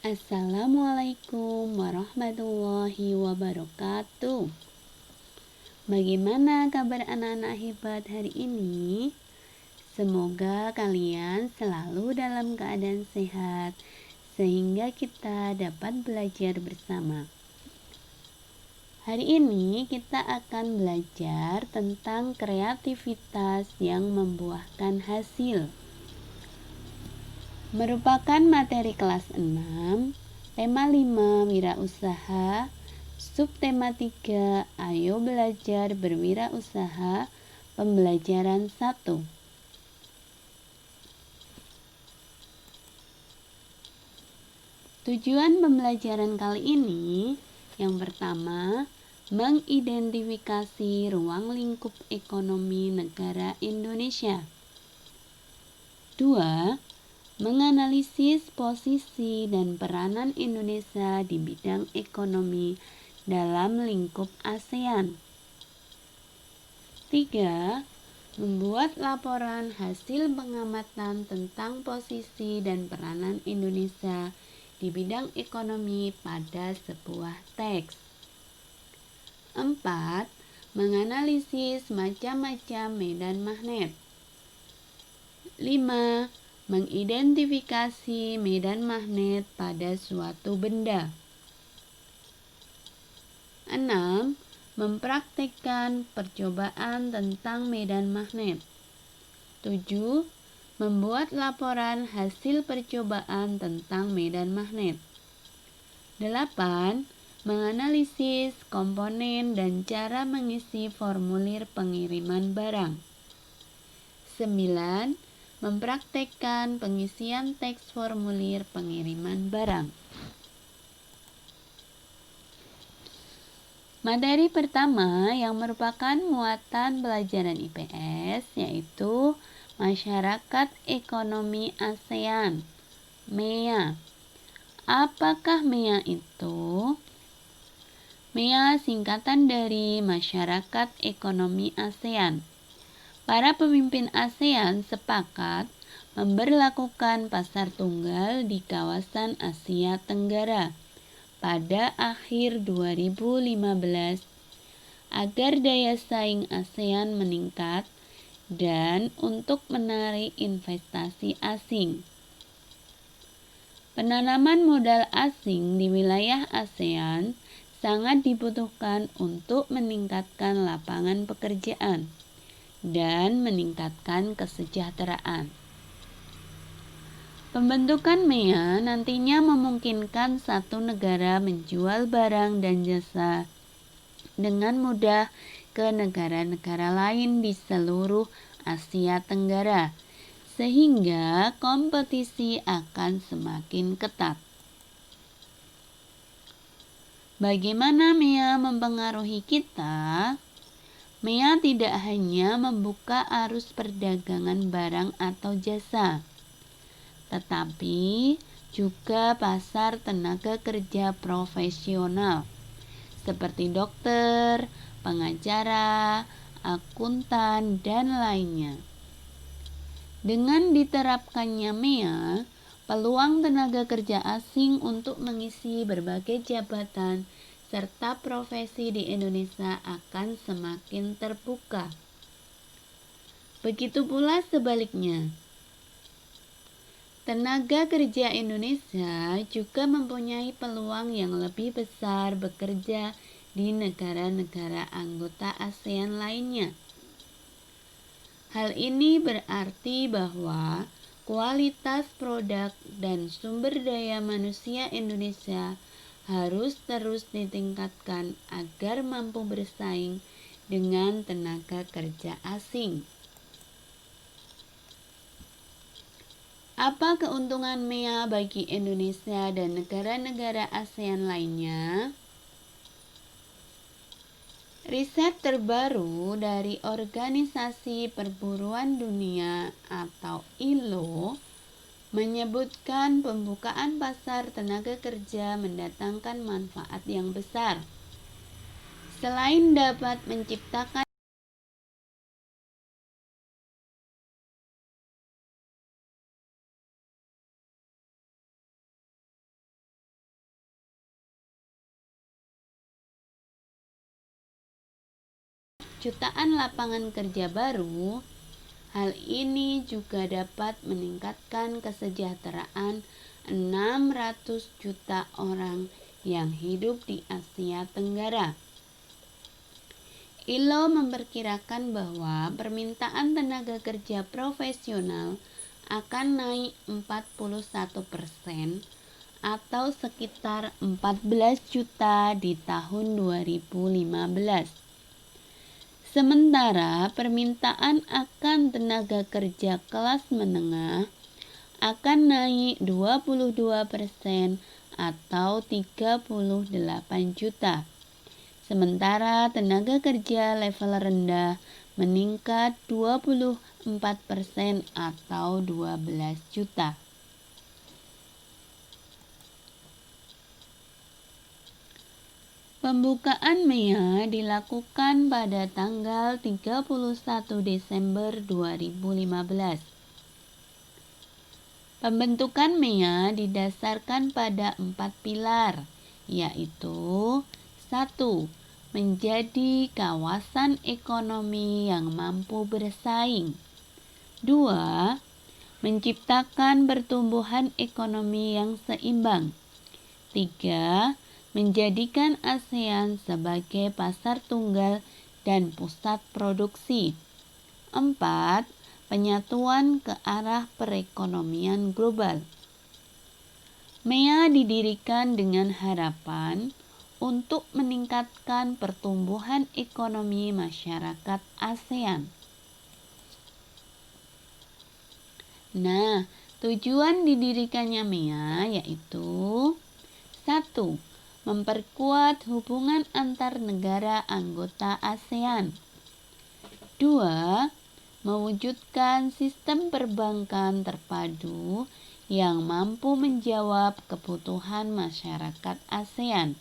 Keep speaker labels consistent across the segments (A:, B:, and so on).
A: Assalamualaikum warahmatullahi wabarakatuh. Bagaimana kabar anak-anak hebat hari ini? Semoga kalian selalu dalam keadaan sehat sehingga kita dapat belajar bersama. Hari ini kita akan belajar tentang kreativitas yang membuahkan hasil. Merupakan materi kelas 6, tema 5 wirausaha, subtema 3 ayo belajar berwirausaha, pembelajaran 1. Tujuan pembelajaran kali ini yang pertama, mengidentifikasi ruang lingkup ekonomi negara Indonesia. 2. Menganalisis posisi dan peranan Indonesia di bidang ekonomi dalam lingkup ASEAN. 3. Membuat laporan hasil pengamatan tentang posisi dan peranan Indonesia di bidang ekonomi pada sebuah teks. 4. Menganalisis macam-macam medan magnet. 5. Mengidentifikasi medan magnet pada suatu benda. 6. Mempraktikkan percobaan tentang medan magnet. 7. Membuat laporan hasil percobaan tentang medan magnet. 8. Menganalisis komponen dan cara mengisi formulir pengiriman barang. 9. Mempraktekkan pengisian teks formulir pengiriman barang. Materi pertama yang merupakan muatan pelajaran IPS yaitu Masyarakat Ekonomi ASEAN, MEA. Apakah MEA itu? MEA singkatan dari Masyarakat Ekonomi ASEAN. Para pemimpin ASEAN sepakat memberlakukan pasar tunggal di kawasan Asia Tenggara pada akhir 2015 agar daya saing ASEAN meningkat dan untuk menarik investasi asing. Penanaman modal asing di wilayah ASEAN sangat dibutuhkan untuk meningkatkan lapangan pekerjaan dan meningkatkan kesejahteraan. Pembentukan MEA nantinya memungkinkan satu negara menjual barang dan jasa dengan mudah ke negara-negara lain di seluruh Asia Tenggara, sehingga kompetisi akan semakin ketat. Bagaimana MEA mempengaruhi kita? MEA tidak hanya membuka arus perdagangan barang atau jasa, tetapi juga pasar tenaga kerja profesional seperti dokter, pengacara, akuntan, dan lainnya. Dengan diterapkannya MEA, peluang tenaga kerja asing untuk mengisi berbagai jabatan serta profesi di Indonesia akan semakin terbuka. Begitu pula sebaliknya. Tenaga kerja Indonesia juga mempunyai peluang yang lebih besar bekerja di negara-negara anggota ASEAN lainnya. Hal ini berarti bahwa kualitas produk dan sumber daya manusia Indonesia harus terus ditingkatkan agar mampu bersaing dengan tenaga kerja asing. Apa keuntungan MEA bagi Indonesia dan negara-negara ASEAN lainnya? Riset terbaru dari Organisasi Perburuan Dunia atau ILO menyebutkan pembukaan pasar tenaga kerja mendatangkan manfaat yang besar. Selain dapat menciptakan jutaan lapangan kerja baru, hal ini juga dapat meningkatkan kesejahteraan 600 juta orang yang hidup di Asia Tenggara. ILO memperkirakan bahwa permintaan tenaga kerja profesional akan naik 41% atau sekitar 14 juta di tahun 2015. Sementara permintaan akan tenaga kerja kelas menengah akan naik 22% atau 38 juta. Sementara tenaga kerja level rendah meningkat 24% atau 12 juta. Pembukaan MEA dilakukan pada tanggal 31 Desember 2015. Pembentukan MEA didasarkan pada 4 pilar, yaitu 1. Menjadi kawasan ekonomi yang mampu bersaing. 2. Menciptakan pertumbuhan ekonomi yang seimbang. 3. Menjadikan ASEAN sebagai pasar tunggal dan pusat produksi. 4. Penyatuan ke arah perekonomian global. MEA didirikan dengan harapan untuk meningkatkan pertumbuhan ekonomi masyarakat ASEAN. Nah, tujuan didirikannya MEA yaitu 1. Memperkuat hubungan antar negara anggota ASEAN. 2. Mewujudkan sistem perbankan terpadu yang mampu menjawab kebutuhan masyarakat ASEAN.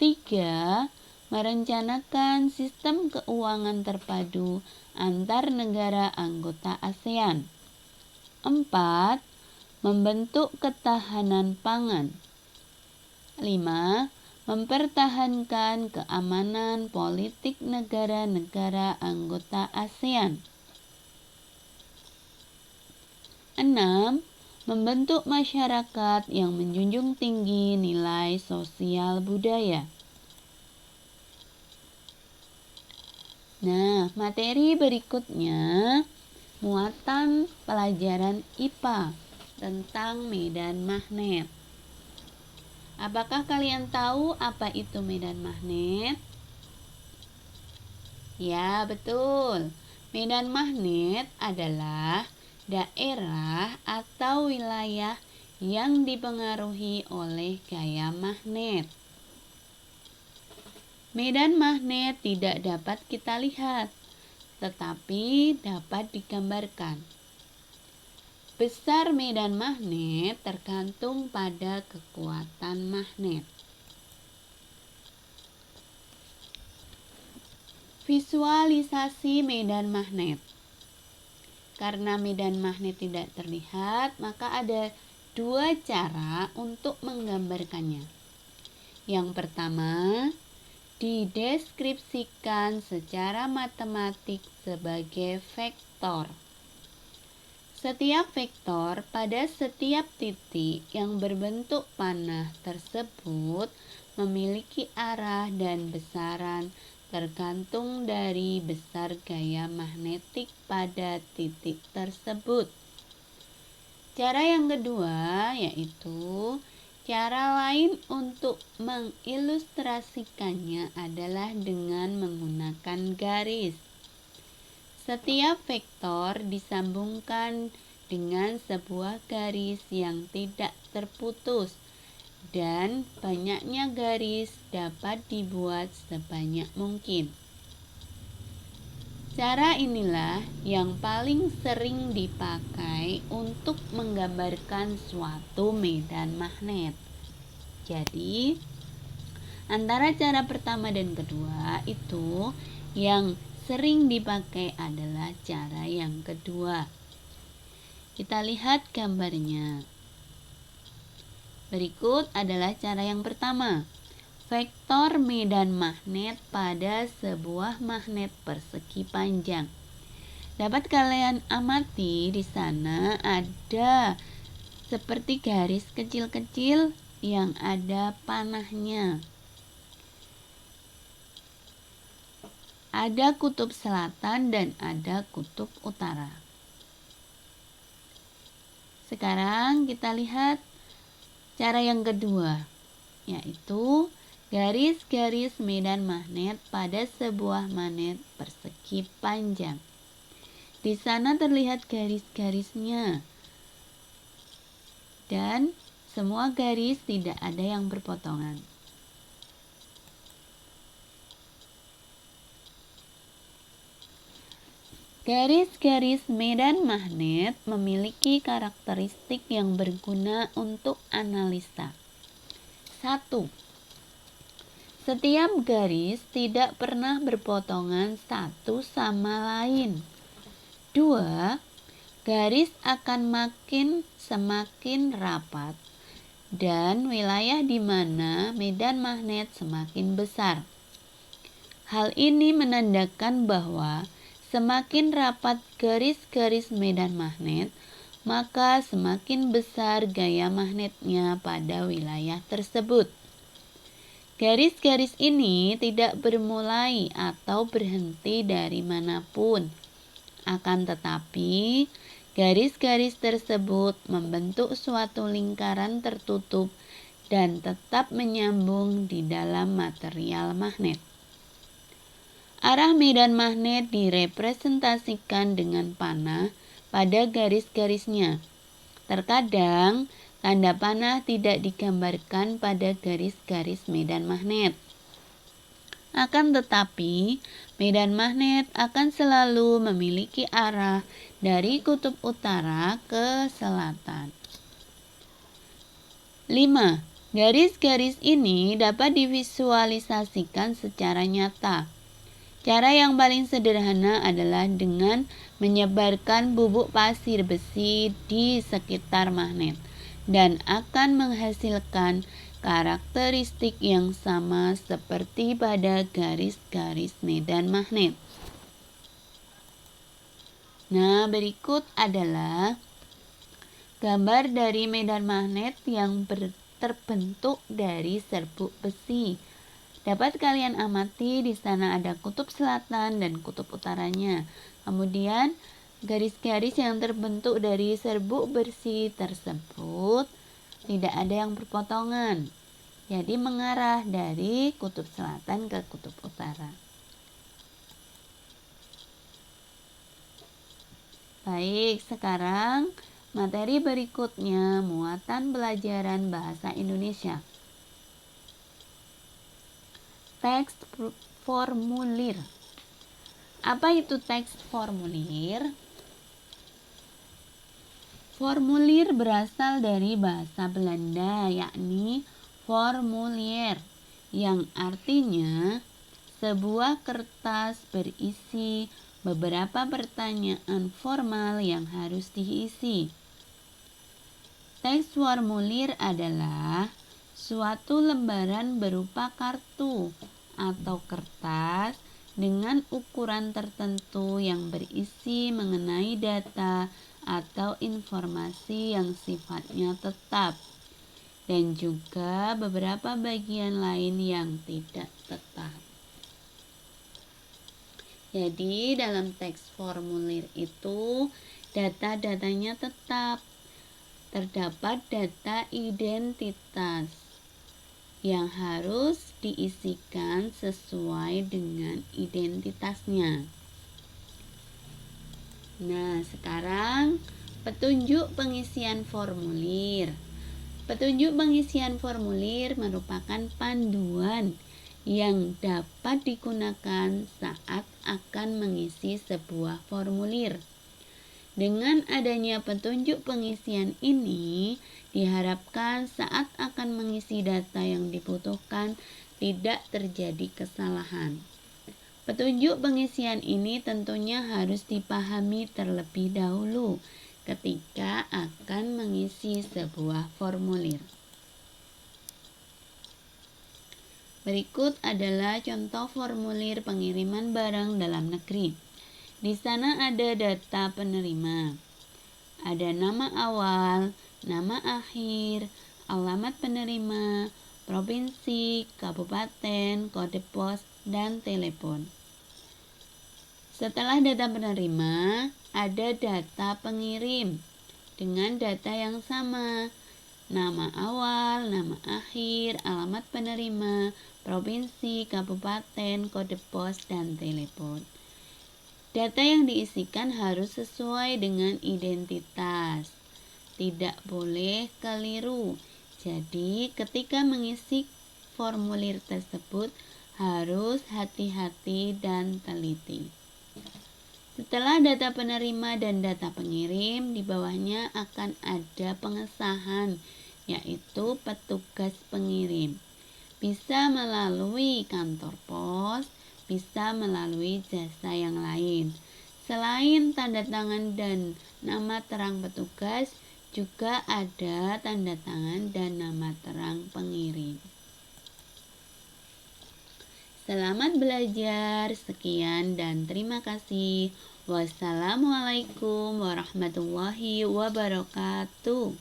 A: 3. Merencanakan sistem keuangan terpadu antar negara anggota ASEAN. 4. Membentuk ketahanan pangan. 5. Mempertahankan keamanan politik negara-negara anggota ASEAN. 6. Membentuk masyarakat yang menjunjung tinggi nilai sosial budaya. Nah, materi berikutnya muatan pelajaran IPA tentang medan magnet. Apakah kalian tahu apa itu medan magnet? Ya, betul. Medan magnet adalah daerah atau wilayah yang dipengaruhi oleh gaya magnet. Medan magnet tidak dapat kita lihat, tetapi dapat digambarkan. Besar medan magnet tergantung pada kekuatan magnet. Visualisasi medan magnet. Karena medan magnet tidak terlihat, maka ada 2 cara untuk menggambarkannya. Yang pertama, dideskripsikan secara matematik sebagai vektor. Setiap vektor pada setiap titik yang berbentuk panah tersebut memiliki arah dan besaran tergantung dari besar gaya magnetik pada titik tersebut. Cara yang kedua yaitu cara lain untuk mengilustrasikannya adalah dengan menggunakan garis. Setiap vektor disambungkan dengan sebuah garis yang tidak terputus, dan banyaknya garis dapat dibuat sebanyak mungkin. Cara inilah yang paling sering dipakai untuk menggambarkan suatu medan magnet. Jadi, antara cara pertama dan kedua itu yang sering dipakai adalah cara yang kedua. Kita lihat gambarnya. Berikut adalah cara yang pertama. vektor medan magnet pada sebuah magnet persegi panjang. Dapat kalian amati di sana ada seperti garis kecil-kecil yang ada panahnya. Ada kutub selatan dan ada kutub utara. Sekarang kita lihat cara yang kedua, yaitu garis-garis medan magnet pada sebuah magnet persegi panjang. Di sana terlihat garis-garisnya, dan semua garis tidak ada yang berpotongan. Garis-garis medan magnet memiliki karakteristik yang berguna untuk analisa. 1. Setiap garis tidak pernah berpotongan satu sama lain. 2. Garis akan semakin rapat dan wilayah di mana medan magnet semakin besar. Hal ini menandakan bahwa semakin rapat garis-garis medan magnet, maka semakin besar gaya magnetnya pada wilayah tersebut. Garis-garis ini tidak bermulai atau berhenti dari manapun. Akan tetapi, garis-garis tersebut membentuk suatu lingkaran tertutup dan tetap menyambung di dalam material magnet. Arah medan magnet direpresentasikan dengan panah pada garis-garisnya. Terkadang, tanda panah tidak digambarkan pada garis-garis medan magnet. Akan tetapi, medan magnet akan selalu memiliki arah dari kutub utara ke selatan. 5. Garis-garis ini dapat divisualisasikan secara nyata. Cara yang paling sederhana adalah dengan menyebarkan bubuk pasir besi di sekitar magnet dan akan menghasilkan karakteristik yang sama seperti pada garis-garis medan magnet. Nah, berikut adalah gambar dari medan magnet yang terbentuk dari serbuk besi. Dapat kalian amati di sana ada kutub selatan dan kutub utaranya. Kemudian, garis-garis yang terbentuk dari serbuk besi tersebut tidak ada yang berpotongan, jadi mengarah dari kutub selatan ke kutub utara. Baik, sekarang materi berikutnya, muatan pelajaran bahasa Indonesia. Teks formulir. Apa itu teks formulir? Formulir berasal dari bahasa Belanda, yakni formulier, yang artinya sebuah kertas berisi beberapa pertanyaan formal yang harus diisi. Teks formulir adalah suatu lembaran berupa kartu atau kertas dengan ukuran tertentu yang berisi mengenai data atau informasi yang sifatnya tetap, dan juga beberapa bagian lain yang tidak tetap. Jadi dalam teks formulir itu data-datanya tetap. Terdapat data identitas yang harus diisikan sesuai dengan identitasnya. Nah, sekarang petunjuk pengisian formulir. Petunjuk pengisian formulir merupakan panduan yang dapat digunakan saat akan mengisi sebuah formulir. Dengan adanya petunjuk pengisian ini, diharapkan saat akan mengisi data yang dibutuhkan tidak terjadi kesalahan. Petunjuk pengisian ini tentunya harus dipahami terlebih dahulu ketika akan mengisi sebuah formulir. Berikut adalah contoh formulir pengiriman barang dalam negeri. Di sana ada data penerima. Ada nama awal, nama akhir, alamat penerima, provinsi, kabupaten, kode pos, dan telepon. Setelah data penerima, ada data pengirim dengan data yang sama. Nama awal, nama akhir, alamat penerima, provinsi, kabupaten, kode pos, dan telepon. Data yang diisikan harus sesuai dengan identitas. Tidak boleh keliru. Jadi, ketika mengisi formulir tersebut harus hati-hati dan teliti. Setelah data penerima dan data pengirim, di bawahnya akan ada pengesahan, yaitu petugas pengirim. Bisa melalui kantor pos, bisa melalui jasa yang lain. Selain tanda tangan dan nama terang petugas, juga ada tanda tangan dan nama terang pengirim. Selamat belajar, sekian dan terima kasih. Wassalamualaikum warahmatullahi wabarakatuh.